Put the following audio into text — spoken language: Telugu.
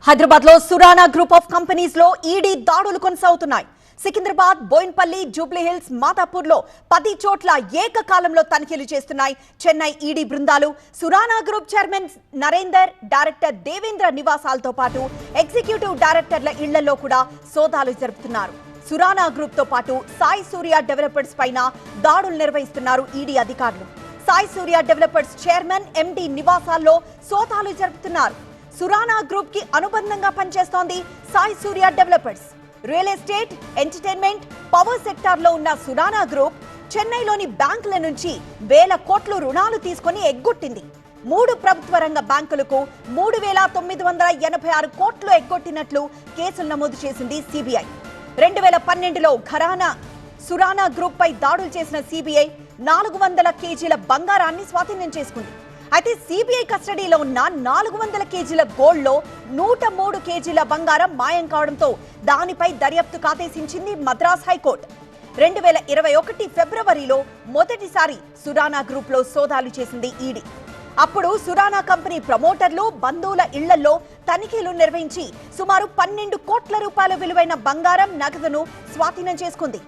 హైదరాబాద్ లో సురానా గ్రూప్ ఆఫ్ కంపెనీస్ లో ఈడీ దాడులు కొనసాగుతున్నాయి. సికింద్రాబాద్, బోయిన్పల్లి, జూబ్లీ హిల్స్, మాతాపూర్ లో 10 చోట్ల ఏకకాలంలో తనిఖీలు చేస్తున్నాయి చెన్నై ఈడీ బృందాలు. Surana group chairman Narender, director Devendra నివాసాలతో పాటు ఎగ్జిక్యూటివ్ డైరెక్టర్ల ఇళ్లలో కూడా సోదాలు జరుపుతున్నారు. సురానా గ్రూప్ తో పాటు సాయి సూర్య డెవలపర్స్ పైన దాడులు నిర్వహిస్తున్నారు ఈడీ అధికారులు. Sai Surya developers chairman, MD నివాసాల్లో సోదాలు జరుపుతున్నారు. సురానా గ్రూప్ కి అనుబంధంగా పనిచేస్తోంది Sai Surya developers. Real estate, entertainment, power sector లో ఉన్న సురానా గ్రూప్ చెన్నైలోని బ్యాంకుల నుంచి వేల కోట్లు రుణాలు తీసుకుని ఎగ్గొట్టింది. 3 ప్రభుత్వ రంగ బ్యాంకులకు 3,986 కోట్లు ఎగ్గొట్టినట్లు కేసులు నమోదు చేసింది సిబిఐ. 2012లో సురానా గ్రూప్ పై దాడులు చేసిన సిబిఐ 400 కేజీల బంగారాన్ని స్వాధీనం చేసుకుంది. అయితే సిబిఐ కస్టడీలో ఉన్న 400 కేజీల గోల్డ్ లో 103 కేజీల బంగారం మాయం కావడంతో దానిపై దర్యాప్తుకు ఆదేశించింది మద్రాస్ హైకోర్టు. 2021 ఫిబ్రవరిలో మొదటిసారి సురానా గ్రూప్ లో సోదాలు చేసింది ఈడీ. అప్పుడు సురానా కంపెనీ ప్రమోటర్లు, బంధువుల ఇళ్లలో తనిఖీలు నిర్వహించి సుమారు 12 కోట్ల రూపాయల విలువైన బంగారం, నగదును స్వాధీనం చేసుకుంది.